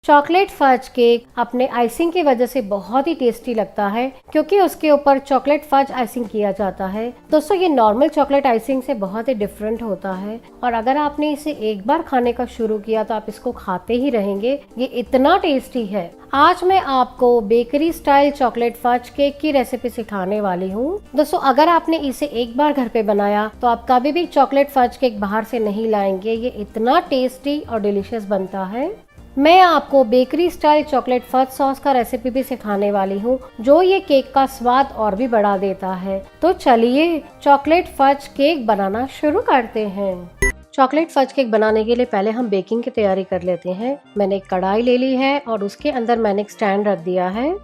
Chocolate fudge cake अपने icing की वजह से बहुत ही टेस्टी लगता है क्योंकि उसके ऊपर चॉकलेट फज आइसिंग किया जाता है। दोस्तों, ये नॉर्मल चॉकलेट आइसिंग से बहुत ही डिफरेंट होता है और अगर आपने इसे एक बार खाने का शुरू किया तो आप इसको खाते ही रहेंगे। ये इतना टेस्टी है। आज मैं आपको bakery style chocolate fudge cake की रेसिपी सिखाने वाली हूँ। दोस्तों, अगर आपने इसे एक बार घर पे बनाया तो आप कभी भी चॉकलेट फज केक बाहर से नहीं लाएंगे। ये इतना टेस्टी और डिलीशियस बनता है। मैं आपको bakery style chocolate fudge sauce का रेसिपी भी सिखाने वाली हूँ जो ये केक का स्वाद और भी बढ़ा देता है। तो चलिए चॉकलेट फज केक बनाना शुरू करते हैं। चॉकलेट फज केक बनाने के लिए पहले हम बेकिंग की तैयारी कर लेते हैं। मैंने एक कढ़ाई ले ली है और उसके अंदर मैंने एक स्टैंड रख दिया है।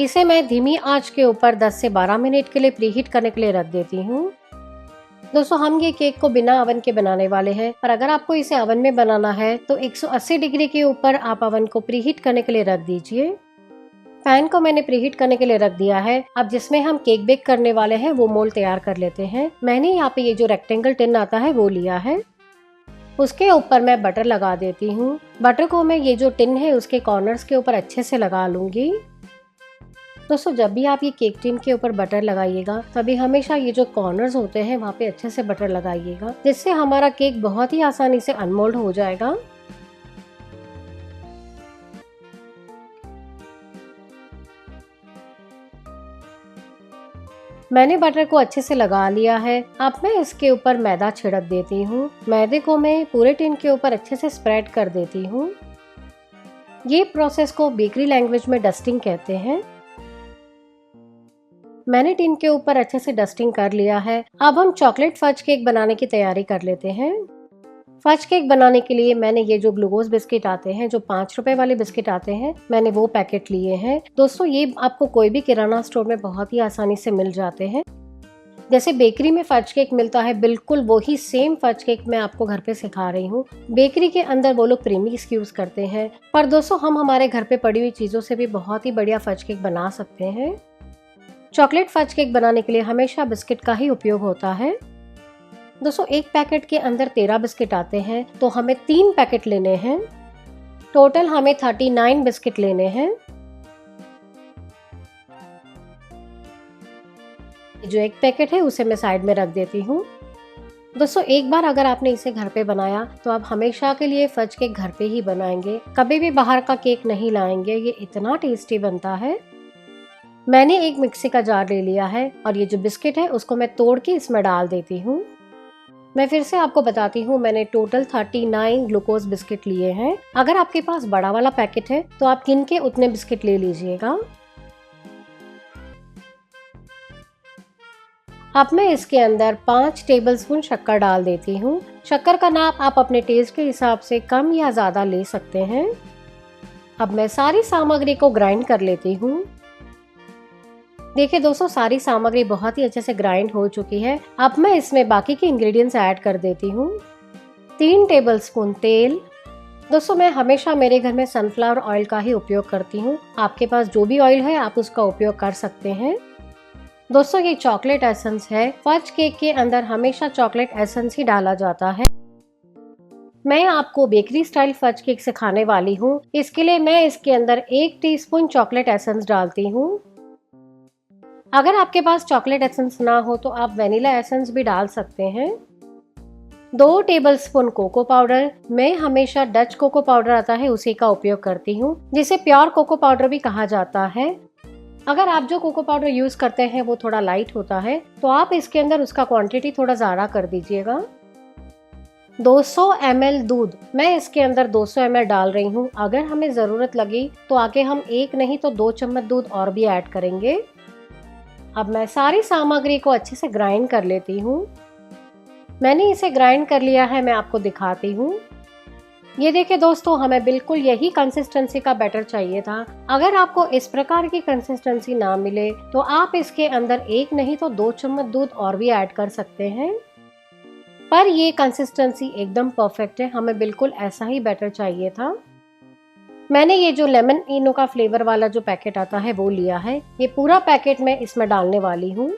इसे मैं धीमी आंच के ऊपर 10 से 12 मिनट के लिए प्रीहीट करने के लिए रख देती हूँ। दोस्तों, हम ये केक को बिना अवन के बनाने वाले हैं, पर अगर आपको इसे अवन में बनाना है तो 180 डिग्री के ऊपर आप अवन को प्रीहीट करने के लिए रख दीजिए। पैन को मैंने प्रीहीट करने के लिए रख दिया है। अब जिसमें हम केक बेक करने वाले हैं वो मोल्ड तैयार कर लेते हैं। मैंने यहाँ पे ये जो रेक्टेंगल टिन आता है वो लिया है। उसके ऊपर मैं बटर लगा देती हूँ। बटर को मैं ये जो टिन है उसके कॉर्नर्स के ऊपर अच्छे से लगा लूंगी। दोस्तों, जब भी आप ये केक टिन के ऊपर बटर लगाइएगा तभी हमेशा ये जो कॉर्नर्स होते हैं वहाँ पे अच्छे से बटर लगाइएगा, जिससे हमारा केक बहुत ही आसानी से अनमोल्ड हो जाएगा। मैंने बटर को अच्छे से लगा लिया है। अब मैं इसके ऊपर मैदा छिड़क देती हूँ। मैदे को मैं पूरे टिन के ऊपर अच्छे से स्प्रेड कर देती हूँ। ये प्रोसेस को बेकरी लैंग्वेज में डस्टिंग कहते हैं। मैंने टिन के ऊपर अच्छे से डस्टिंग कर लिया है। अब हम चॉकलेट फज केक बनाने की तैयारी कर लेते हैं। फज केक बनाने के लिए मैंने ये जो ग्लूकोज बिस्किट आते हैं, जो 5 रुपए वाले बिस्किट आते हैं, मैंने वो पैकेट लिए हैं। दोस्तों, ये आपको कोई भी किराना स्टोर में बहुत ही आसानी से मिल जाते हैं। जैसे बेकरी में फज केक मिलता है, बिल्कुल वही सेम फज केक मैं आपको घर पे सिखा रही हूँ। बेकरी के अंदर वो लोग प्रीमिक्स यूज करते हैं, पर दोस्तों हम हमारे घर पे पड़ी हुई चीजों से भी बहुत ही बढ़िया फज केक बना सकते हैं। चॉकलेट फज केक बनाने के लिए हमेशा बिस्किट का ही उपयोग होता है। दोस्तों, एक पैकेट के अंदर 13 बिस्किट आते हैं, तो हमें 3 पैकेट लेने हैं। टोटल हमें 39 बिस्किट लेने हैं। जो एक पैकेट है उसे मैं साइड में रख देती हूँ। दोस्तों, एक बार अगर आपने इसे घर पे बनाया तो आप हमेशा के लिए फज केक घर पे ही बनाएंगे, कभी भी बाहर का केक नहीं लाएंगे। ये इतना टेस्टी बनता है। मैंने एक मिक्सी का जार ले लिया है और ये जो बिस्किट है उसको मैं तोड़ के इसमें डाल देती हूँ। मैं फिर से आपको बताती हूँ, मैंने टोटल 39 ग्लूकोज बिस्किट लिए हैं। अगर आपके पास बड़ा वाला पैकेट है तो आप गिन के उतने बिस्किट ले लीजिएगा। अब मैं इसके अंदर 5 टेबलस्पून शक्कर डाल देती हूँ। शक्कर का नाप आप अपने टेस्ट के हिसाब से कम या ज्यादा ले सकते हैं। अब मैं सारी सामग्री को ग्राइंड कर लेती हूँ। देखिए दोस्तों, सारी सामग्री बहुत ही अच्छे से ग्राइंड हो चुकी है। अब मैं इसमें बाकी के इंग्रेडिएंट्स ऐड कर देती हूँ। 3 टेबलस्पून तेल। दोस्तों, मैं हमेशा मेरे घर में सनफ्लावर ऑयल का ही उपयोग करती हूँ। आपके पास जो भी ऑयल है आप उसका उपयोग कर सकते हैं। दोस्तों, ये चॉकलेट एसेंस है। फज केक के अंदर हमेशा चॉकलेट एसेंस ही डाला जाता है। मैं आपको बेकरी स्टाइल फज केक सिखाने वाली हूँ, इसके लिए मैं इसके अंदर 1 टीस्पून चॉकलेट एसेंस डालती हूँ। अगर आपके पास चॉकलेट एसेंस ना हो तो आप वेनिला एसेंस भी डाल सकते हैं। 2 टेबलस्पून कोको पाउडर। मैं हमेशा डच कोको पाउडर आता है उसी का उपयोग करती हूँ, जिसे प्योर कोको पाउडर भी कहा जाता है। अगर आप जो कोको पाउडर यूज करते हैं वो थोड़ा लाइट होता है तो आप इसके अंदर उसका क्वांटिटी थोड़ा ज्यादा कर दीजिएगा। 200 ml दूध। मैं इसके अंदर 200 ml डाल रही हूँ। अगर हमें जरूरत लगी तो आगे हम 1 नहीं तो 2 चम्मच दूध और भी ऐड करेंगे। अब मैं सारी सामग्री को अच्छे से ग्राइंड कर लेती हूँ। मैंने इसे ग्राइंड कर लिया है, मैं आपको दिखाती हूँ। ये देखिए दोस्तों, हमें बिल्कुल यही कंसिस्टेंसी का बैटर चाहिए था। अगर आपको इस प्रकार की कंसिस्टेंसी ना मिले तो आप इसके अंदर 1 नहीं तो 2 चम्मच दूध और भी ऐड कर सकते हैं, पर ये कंसिस्टेंसी एकदम परफेक्ट है। हमें बिल्कुल ऐसा ही बैटर चाहिए था। मैंने ये जो लेमन इनो का फ्लेवर वाला जो पैकेट आता है वो लिया है। ये पूरा पैकेट मैं इसमें डालने वाली हूँ।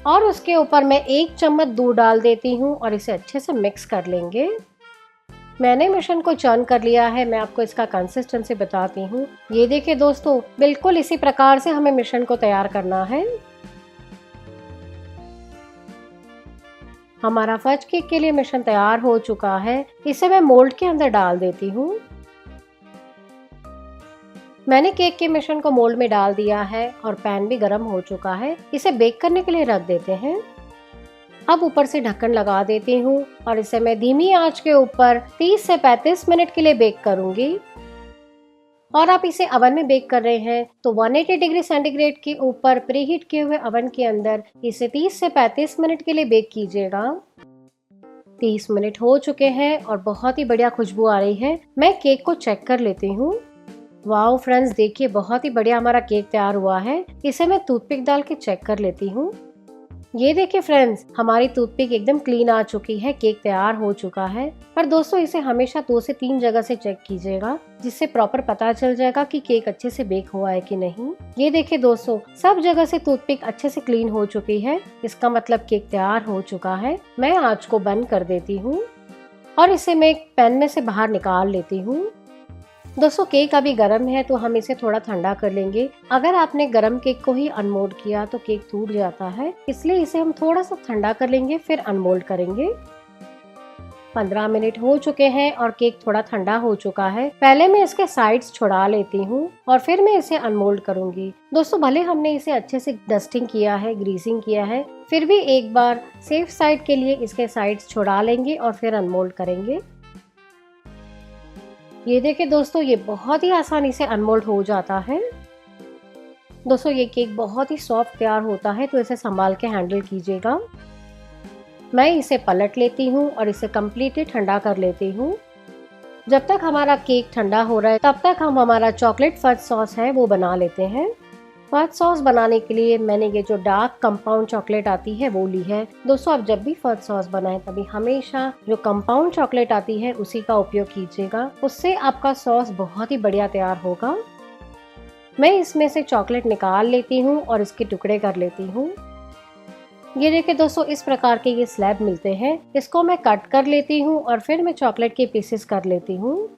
और उसके ऊपर मैं 1 चम्मच दूध डाल देती हूँ और इसे अच्छे से मिक्स कर लेंगे। मैंने मिश्रण को चर्न कर लिया है। मैं आपको इसका कंसिस्टेंसी बताती हूँ। ये देखिए दोस्तों, बिल्कुल इसी प्रकार से हमें मिश्रण को तैयार करना है। हमारा फज केक के लिए मिश्रण तैयार हो चुका है। इसे मैं मोल्ड के अंदर डाल देती हूँ। मैंने केक के मिश्रण को मोल्ड में डाल दिया है और पैन भी गर्म हो चुका है। इसे बेक करने के लिए रख देते हैं। अब ऊपर से ढक्कन लगा देती हूँ और इसे मैं धीमी आंच के ऊपर 30 से 35 मिनट के लिए बेक करूंगी। और आप इसे ओवन में बेक कर रहे हैं तो 180 डिग्री सेंटीग्रेड के ऊपर प्रीहीट किए हुए ओवन के अंदर इसे 30 से 35 मिनट के लिए बेक कीजिएगा। 30 मिनट हो चुके हैं और बहुत ही बढ़िया खुशबू आ रही है। मैं केक को चेक कर लेती हूँ। वाओ फ्रेंड्स, देखिए बहुत ही बढ़िया हमारा केक तैयार हुआ है। इसे मैं टूथपिक डाल के चेक कर लेती हूँ। ये देखिए फ्रेंड्स, हमारी टूथपिक एकदम क्लीन आ चुकी है। केक तैयार हो चुका है। पर दोस्तों, इसे हमेशा 2 से 3 जगह से चेक कीजिएगा, जिससे प्रॉपर पता चल जाएगा कि केक अच्छे से बेक हुआ है कि नहीं। ये देखिए दोस्तों, सब जगह से टूथपिक अच्छे से क्लीन हो चुकी है। इसका मतलब केक तैयार हो चुका है। मैं आंच को बंद कर देती हूँ और इसे मैं एक पैन में से बाहर निकाल लेती हूँ। दोस्तों, केक अभी गर्म है तो हम इसे थोड़ा ठंडा कर लेंगे। अगर आपने गर्म केक को ही अनमोल्ड किया तो केक टूट जाता है, इसलिए इसे हम थोड़ा सा ठंडा कर लेंगे, फिर अनमोल्ड करेंगे। 15 मिनट हो चुके हैं और केक थोड़ा ठंडा हो चुका है। पहले मैं इसके साइड्स छुड़ा लेती हूँ और फिर मैं इसे अनमोल्ड करूंगी। दोस्तों, भले हमने इसे अच्छे से डस्टिंग किया है, ग्रीसिंग किया है, फिर भी एक बार सेफ साइड के लिए इसके साइड्स छुड़ा लेंगे और फिर अनमोल्ड करेंगे। ये देखिए दोस्तों, ये बहुत ही आसानी से अनमोल्ड हो जाता है। दोस्तों, ये केक बहुत ही सॉफ्ट तैयार होता है, तो इसे संभाल के हैंडल कीजिएगा। मैं इसे पलट लेती हूँ और इसे कम्प्लीटली ठंडा कर लेती हूँ। जब तक हमारा केक ठंडा हो रहा है तब तक हम हमारा चॉकलेट फज सॉस है वो बना लेते हैं। फज सॉस बनाने के लिए मैंने ये जो डार्क कंपाउंड चॉकलेट आती है वो ली है। दोस्तों, आप जब भी फज सॉस बनाएं तभी हमेशा जो कंपाउंड चॉकलेट आती है उसी का उपयोग कीजिएगा। उससे आपका सॉस बहुत ही बढ़िया तैयार होगा। मैं इसमें से चॉकलेट निकाल लेती हूँ और इसके टुकड़े कर लेती हूँ। ये देखिए दोस्तों, इस प्रकार के ये स्लैब मिलते हैं। इसको मैं कट कर लेती हूँ और फिर मैं चॉकलेट के पीसेस कर लेती हूँ।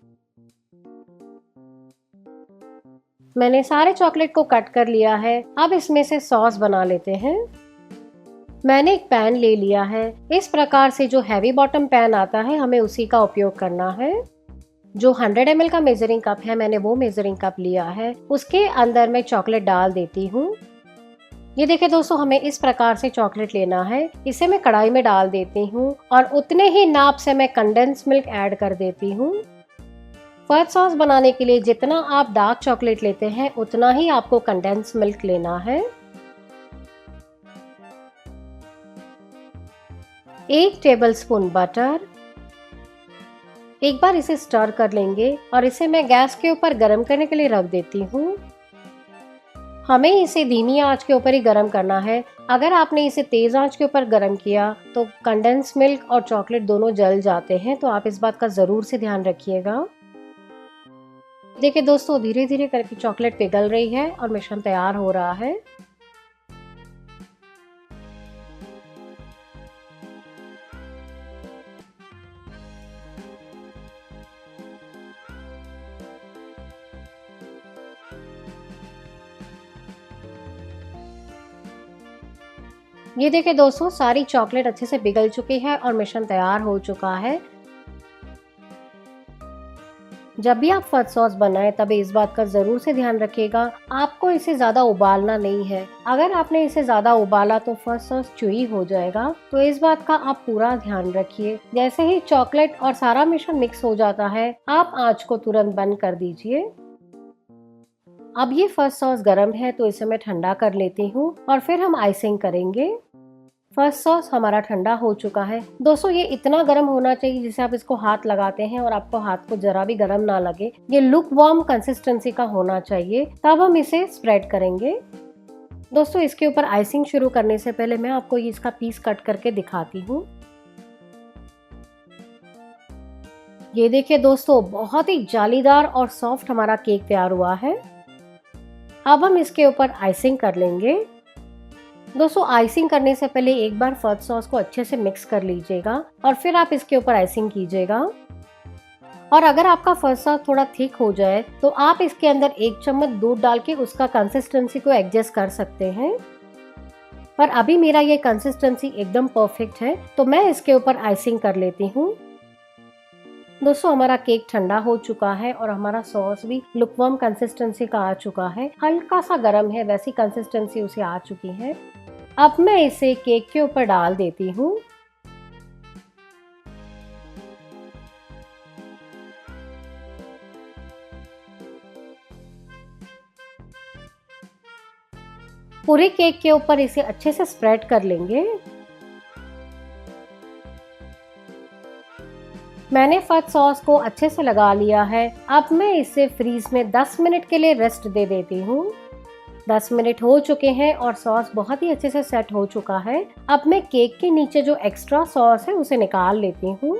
मैंने सारे चॉकलेट को कट कर लिया है। अब इसमें से सॉस बना लेते हैं। मैंने एक पैन ले लिया है। इस प्रकार से जो हैवी बॉटम पैन आता है हमें उसी का उपयोग करना है। जो 100 ml का मेजरिंग कप है, मैंने वो मेजरिंग कप लिया है। उसके अंदर मैं चॉकलेट डाल देती हूँ। ये देखिए दोस्तों, हमें इस प्रकार से चॉकलेट लेना है। इसे मैं कढ़ाई में डाल देती हूँ और उतने ही नाप से मैं कंडेंस मिल्क ऐड कर देती हूँ। फज सॉस बनाने के लिए जितना आप डार्क चॉकलेट लेते हैं उतना ही आपको कंडेंस मिल्क लेना है। 1 टेबलस्पून बटर। एक बार इसे स्टर कर लेंगे और इसे मैं गैस के ऊपर गर्म करने के लिए रख देती हूँ। हमें इसे धीमी आंच के ऊपर ही गर्म करना है। अगर आपने इसे तेज आंच के ऊपर गर्म किया तो कंडेंस मिल्क और चॉकलेट दोनों जल जाते हैं, तो आप इस बात का जरूर से ध्यान रखिएगा। देखिए दोस्तों, धीरे धीरे करके चॉकलेट पिघल रही है और मिश्रण तैयार हो रहा है। ये देखिए दोस्तों, सारी चॉकलेट अच्छे से पिघल चुकी है और मिश्रण तैयार हो चुका है। जब भी आप फज सॉस बनाएं तभी इस बात का जरूर से ध्यान रखिएगा, आपको इसे ज्यादा उबालना नहीं है। अगर आपने इसे ज्यादा उबाला तो फज सॉस चुई हो जाएगा, तो इस बात का आप पूरा ध्यान रखिए। जैसे ही चॉकलेट और सारा मिश्रण मिक्स हो जाता है, आप आंच को तुरंत बंद कर दीजिए। अब ये फज सॉस गर्म है तो इसे मैं ठंडा कर लेती हूँ और फिर हम आइसिंग करेंगे। फज सॉस हमारा ठंडा हो चुका है। दोस्तों, ये इतना गर्म होना चाहिए जिससे आप इसको हाथ लगाते हैं और आपको हाथ को जरा भी गर्म ना लगे। ये लुक वार्म कंसिस्टेंसी का होना चाहिए, तब हम इसे स्प्रेड करेंगे। दोस्तों, इसके ऊपर आइसिंग शुरू करने से पहले मैं आपको इसका पीस कट करके दिखाती हूँ। ये देखिए दोस्तों, बहुत ही जालीदार और सॉफ्ट हमारा केक तैयार हुआ है। अब हम इसके ऊपर आइसिंग कर लेंगे। दोस्तों आइसिंग करने से पहले एक बार फज सॉस को अच्छे से मिक्स कर लीजिएगा और फिर आप इसके ऊपर आइसिंग कीजिएगा। और अगर आपका फज सॉस थोड़ा थिक हो जाए तो आप इसके अंदर 1 चम्मच दूध डाल के उसका कंसिस्टेंसी को एडजस्ट कर सकते हैं। पर अभी मेरा ये कंसिस्टेंसी एकदम परफेक्ट है, तो मैं इसके ऊपर आइसिंग कर लेती हूँ। दोस्तों हमारा केक ठंडा हो चुका है और हमारा सॉस भी लुकवार्म कंसिस्टेंसी का आ चुका है, हल्का सा गर्म है वैसी कंसिस्टेंसी उसे आ चुकी है। अब मैं इसे केक के ऊपर डाल देती हूँ। पूरे केक के ऊपर इसे अच्छे से स्प्रेड कर लेंगे। मैंने फज सॉस को अच्छे से लगा लिया है। अब मैं इसे फ्रीज में 10 मिनट के लिए रेस्ट दे देती हूँ। 10 मिनट हो चुके हैं और सॉस बहुत ही अच्छे से सेट हो चुका है। अब मैं केक के नीचे जो एक्स्ट्रा सॉस है उसे निकाल लेती हूँ।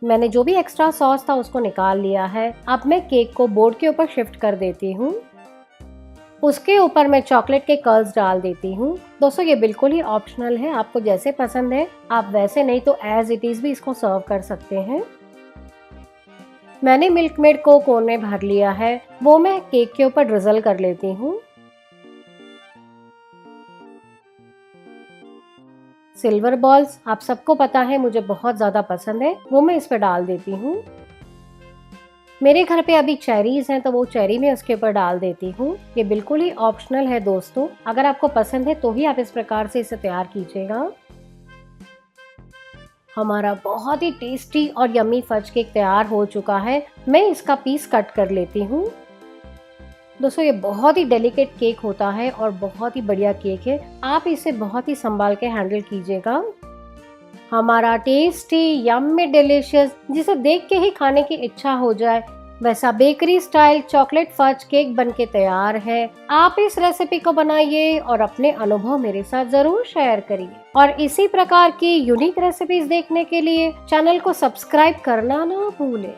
मैंने जो भी एक्स्ट्रा सॉस था उसको निकाल लिया है। अब मैं केक को बोर्ड के ऊपर शिफ्ट कर देती हूँ। उसके ऊपर मैं चॉकलेट के कर्ल्स डाल देती हूँ। दोस्तों ये बिल्कुल ही ऑप्शनल है, आपको जैसे पसंद है आप वैसे, नहीं तो एज इट इज भी इसको सर्व कर सकते हैं। मैंने मिल्क मेड को कोन में भर लिया है, वो मैं केक के ऊपर ड्रिजल कर लेती हूँ। सिल्वर बॉल्स आप सबको पता है मुझे बहुत ज़्यादा पसंद है, वो मैं इस पर डाल देती हूँ। मेरे घर पे अभी चेरीज हैं तो वो चेरी मैं उसके ऊपर डाल देती हूँ। ये बिल्कुल ही ऑप्शनल है दोस्तों, अगर आपको पसंद है तो ही आप इस प्रकार से इसे तैयार कीजिएगा। हमारा बहुत ही टेस्टी और यम्मी फज केक तैयार हो चुका है। मैं इसका पीस कट कर लेती हूँ। दोस्तों ये बहुत ही डेलिकेट केक होता है और बहुत ही बढ़िया केक है, आप इसे बहुत ही संभाल के हैंडल कीजिएगा। हमारा टेस्टी यम्मी डिलीशियस, जिसे देख के ही खाने की इच्छा हो जाए वैसा bakery style chocolate fudge cake बनके तैयार है। आप इस रेसिपी को बनाइए और अपने अनुभव मेरे साथ जरूर शेयर करिए। और इसी प्रकार की यूनिक रेसिपीज देखने के लिए चैनल को सब्सक्राइब करना ना भूलें।